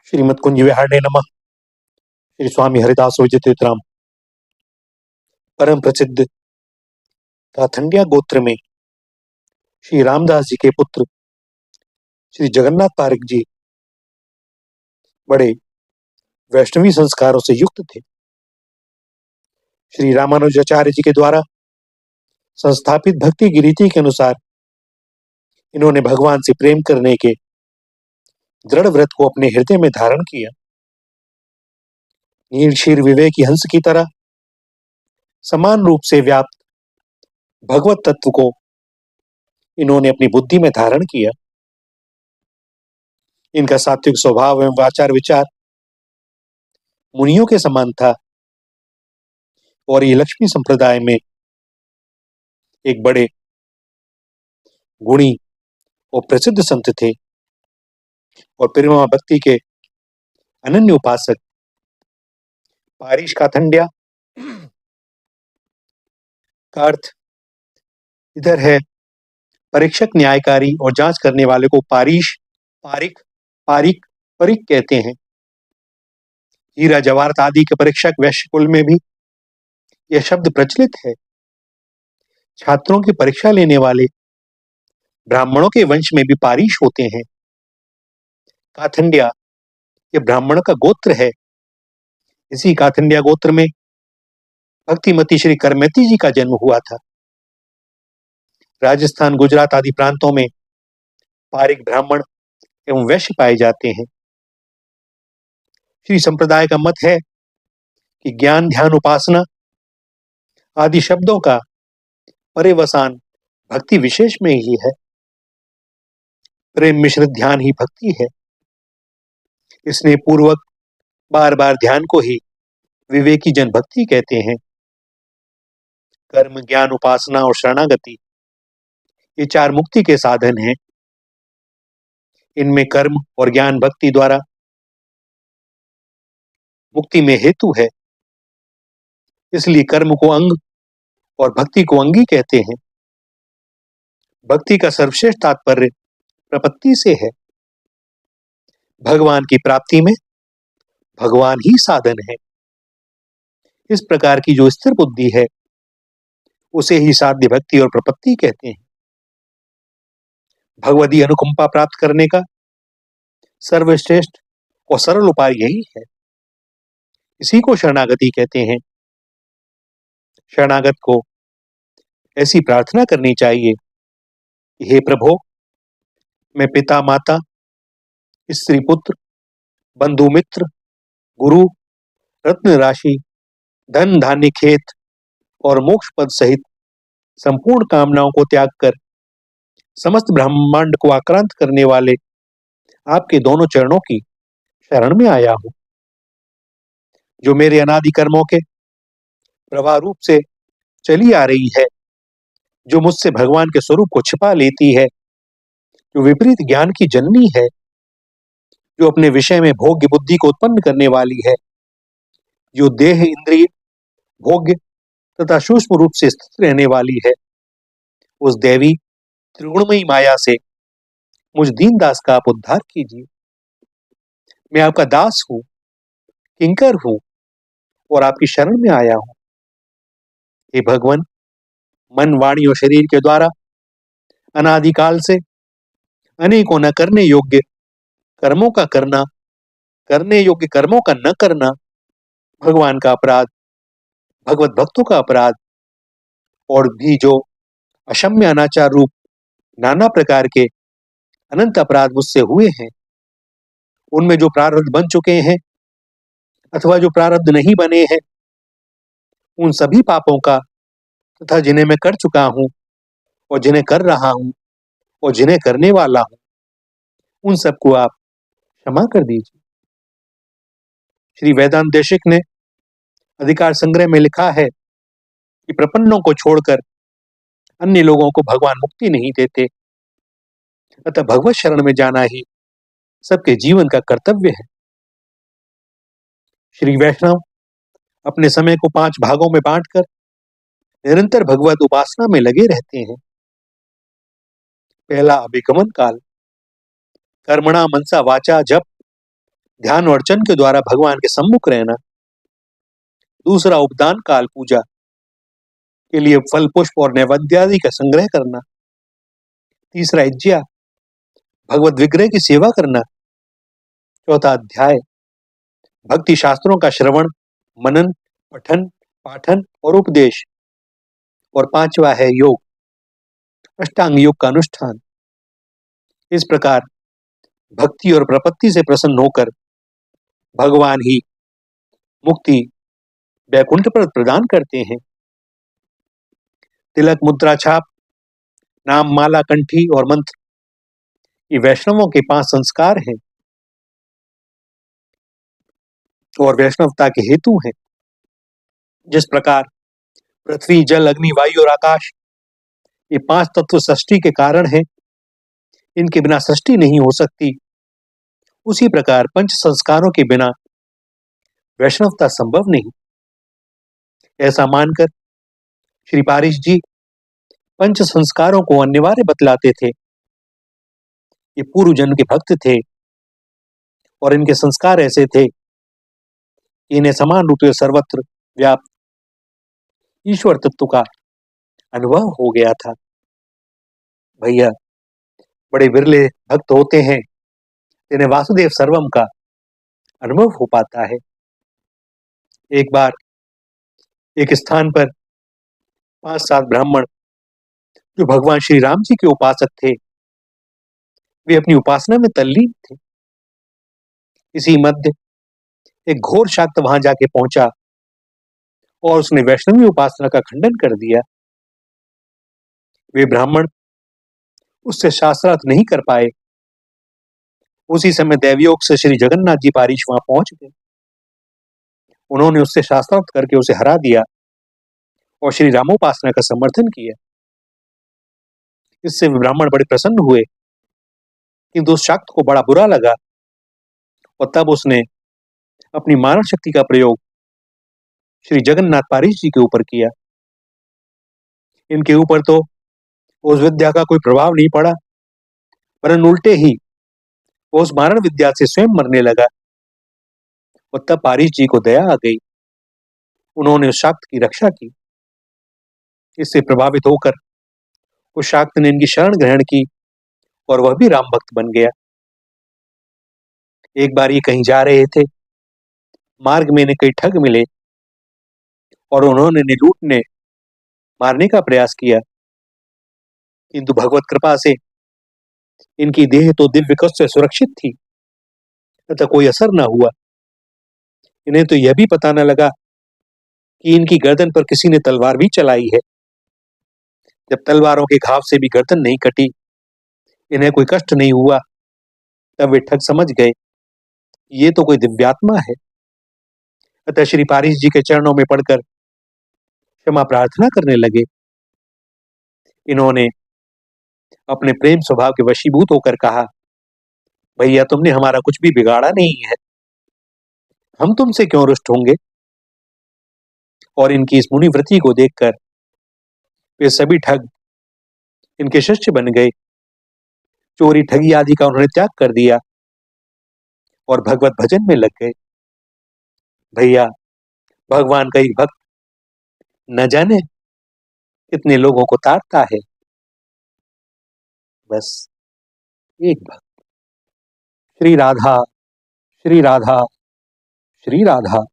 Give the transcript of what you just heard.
श्रीमद कुंज विहारणे नमः। श्री स्वामी हरिदास विजयतीर्थराम। परम प्रसिद्ध काथंडिया गोत्र में श्री रामदास जी के पुत्र श्री जगन्नाथ पारिक जी बड़े वैष्णवी संस्कारों से युक्त थे। श्री रामानुजाचार्य जी के द्वारा संस्थापित भक्ति की रीति के अनुसार इन्होंने भगवान से प्रेम करने के दृढ़ व्रत को अपने हृदय में धारण किया। नील क्षीर विवेकी हंस की तरह समान रूप से व्याप्त भगवत तत्व को इन्होंने अपनी बुद्धि में धारण किया। इनका सात्विक स्वभाव एवं आचार विचार मुनियों के समान था और ये लक्ष्मी संप्रदाय में एक बड़े गुणी और प्रसिद्ध संत थे और प्रेमा भक्ति के अनन्य उपासक। पारीश काथंडिया का अर्थ इधर है परीक्षक, न्यायकारी और जांच करने वाले को पारीश, पारिक, पारिक, परिक कहते हैं। हीरा जवाहरात आदि के परीक्षक वैश्य कुल में भी यह शब्द प्रचलित है। छात्रों की परीक्षा लेने वाले ब्राह्मणों के वंश में भी पारीश होते हैं। काथंडिया यह ब्राह्मण का गोत्र है। इसी काथंडिया गोत्र में भक्तिमती श्री करमती जी का जन्म हुआ था। राजस्थान, गुजरात आदि प्रांतों में पारिक ब्राह्मण एवं वैश्य पाए जाते हैं। श्री संप्रदाय का मत है कि ज्ञान, ध्यान, उपासना आदि शब्दों का पर्यवसान भक्ति विशेष में ही है। प्रेम मिश्रित ध्यान ही भक्ति है। इसने पूर्वक बार बार ध्यान को ही विवेकी जन भक्ति कहते हैं। कर्म, ज्ञान, उपासना और शरणागति ये चार मुक्ति के साधन हैं। इनमें कर्म और ज्ञान भक्ति द्वारा मुक्ति में हेतु है, इसलिए कर्म को अंग और भक्ति को अंगी कहते हैं। भक्ति का सर्वश्रेष्ठ तात्पर्य प्रपत्ति से है। भगवान की प्राप्ति में भगवान ही साधन है। इस प्रकार की जो स्थिर बुद्धि है उसे ही साध्य भक्ति और प्रपत्ति कहते हैं। भगवदी अनुकंपा प्राप्त करने का सर्वश्रेष्ठ और सरल उपाय यही है। इसी को शरणागति कहते हैं। शरणागत को ऐसी प्रार्थना करनी चाहिए, हे प्रभु, मैं पिता, माता, स्त्री, पुत्र, बंधु, मित्र, गुरु, रत्न राशि, धन, धान्य, खेत और मोक्ष पद सहित संपूर्ण कामनाओं को त्याग कर समस्त ब्रह्मांड को आक्रांत करने वाले आपके दोनों चरणों की शरण में आया हूं। जो मेरे अनादि कर्मों के प्रवाह रूप से चली आ रही है, जो मुझसे भगवान के स्वरूप को छिपा लेती है, जो विपरीत ज्ञान की जननी है, जो अपने विषय में भोग्य बुद्धि को उत्पन्न करने वाली है, जो देह, इंद्रिय, भोग्य तथा सूक्ष्म रूप से स्थित रहने वाली है, उस देवी त्रिगुणमयी माया से मुझ दीनदास का आप उद्धार कीजिए। मैं आपका दास हूं, किंकर हूं और आपकी शरण में आया हूं। हे भगवान, मन, वाणी और शरीर के द्वारा अनादिकाल से अनेकों न करने योग्य कर्मों का करना, करने योग्य कर्मों का न करना भगवान का अपराध, भगवत भक्तों का अपराध और भी जो अक्षम्य अनाचार रूप नाना प्रकार के अनंत अपराध मुझसे हुए हैं, उनमें जो प्रारब्ध बन चुके हैं अथवा जो प्रारब्ध नहीं बने हैं, उन सभी पापों का तथा जिन्हें मैं कर चुका हूं और जिन्हें कर रहा हूं और जिन्हें करने वाला हूं, उन सबको आप क्षमा कर दीजिए। श्री वेदांत देशिक ने अधिकार संग्रह में लिखा है कि प्रपन्नों को छोड़कर अन्य लोगों को भगवान मुक्ति नहीं देते, अतः भगवत शरण में जाना ही सबके जीवन का कर्तव्य है। श्री वैष्णव अपने समय को 5 भागों में बांटकर निरंतर भगवत उपासना में लगे रहते हैं। पहला, अभिगमन काल। कर्मणा मनसा वाचा जप ध्यान और अर्चन के द्वारा भगवान के सम्मुख रहना। दूसरा, उपदान काल पूजा के लिए फल पुष्प और नैवेद्य आदि का संग्रह करना। तीसरा, इज्जिया भगवत विग्रह की सेवा करना। चौथा अध्याय, भक्ति शास्त्रों का श्रवण, मनन, पठन, पाठन और उपदेश। और पांचवा है योग, अष्टांग योग का अनुष्ठान। इस प्रकार भक्ति और प्रपत्ति से प्रसन्न होकर भगवान ही मुक्ति वैकुंठ पर प्रदान करते हैं। तिलक, मुद्रा, छाप, नाम, माला, कंठी और मंत्र, ये वैष्णवों के 5 संस्कार हैं और वैष्णवता के हेतु हैं। जिस प्रकार पृथ्वी, जल, अग्नि, वायु और आकाश, ये 5 तत्व सृष्टि के कारण हैं, इनके बिना सृष्टि नहीं हो सकती, उसी प्रकार पंच संस्कारों के बिना वैष्णवता संभव नहीं। ऐसा मानकर श्री पारिश जी पंच संस्कारों को अनिवार्य बतलाते थे। ये पूर्व जन्म के भक्त थे और इनके संस्कार ऐसे थे कि इन्हें समान रूप से सर्वत्र व्याप्त ईश्वर तत्व का अनुभव हो गया था। भैया, बड़े विरले भक्त होते हैं जिन्हें वासुदेव सर्वम का अनुभव हो पाता है। एक बार एक स्थान पर 5-7 ब्राह्मण जो भगवान श्री राम जी के उपासक थे, वे अपनी उपासना में तल्लीन थे। इसी मध्य एक घोर शाक्त वहां जाके पहुंचा और उसने वैष्णवी उपासना का खंडन कर दिया। वे ब्राह्मण उससे शास्त्रार्थ नहीं कर पाए। उसी समय दैवयोग से श्री जगन्नाथ जी पारीश वहां पहुंच गए। उन्होंने उससे शास्त्रार्थ करके उसे हरा दिया और श्री रामोपासना का समर्थन किया। इससे वे ब्राह्मण बड़े प्रसन्न हुए, किंतु उस शाक्त को बड़ा बुरा लगा और तब उसने अपनी मानव शक्ति का प्रयोग श्री जगन्नाथ पारीश जी के ऊपर किया। इनके ऊपर तो उस विद्या का कोई प्रभाव नहीं पड़ा, वरन उल्टे ही वो उस मारण विद्या से स्वयं मरने लगा। और तब पारीश जी को दया आ गई, उन्होंने उस शाक्त की रक्षा की। इससे प्रभावित होकर उस शाक्त ने इनकी शरण ग्रहण की और वह भी राम भक्त बन गया। एक बार ये कहीं जा रहे थे, मार्ग में इन्हें कई ठग मिले और उन्होंने इन्हें लूटने मारने का प्रयास किया, किंतु भगवत कृपा से इनकी देह तो दिव्य कवच से सुरक्षित थी, तथा कोई असर न हुआ। इन्हें तो यह भी पता न लगा कि इनकी गर्दन पर किसी ने तलवार भी चलाई है। जब तलवारों के घाव से भी गर्दन नहीं कटी, इन्हें कोई कष्ट नहीं हुआ, तब वे ठग समझ गए ये तो कोई दिव्यात्मा है। अतः श्री पारिश जी के चरणों में पड़कर क्षमा प्रार्थना करने लगे। इन्होंने अपने प्रेम स्वभाव के वशीभूत होकर कहा, भैया तुमने हमारा कुछ भी बिगाड़ा नहीं है, हम तुमसे क्यों रुष्ट होंगे। और इनकी इस मुनिव्रति को देखकर वे सभी ठग इनके शिष्य बन गए। चोरी, ठगी आदि का उन्होंने त्याग कर दिया और भगवत भजन में लग गए। भैया, भगवान का एक भक्त न जाने कितने लोगों को तारता है। बस एक भक्त। श्री राधा, श्री राधा, श्री राधा।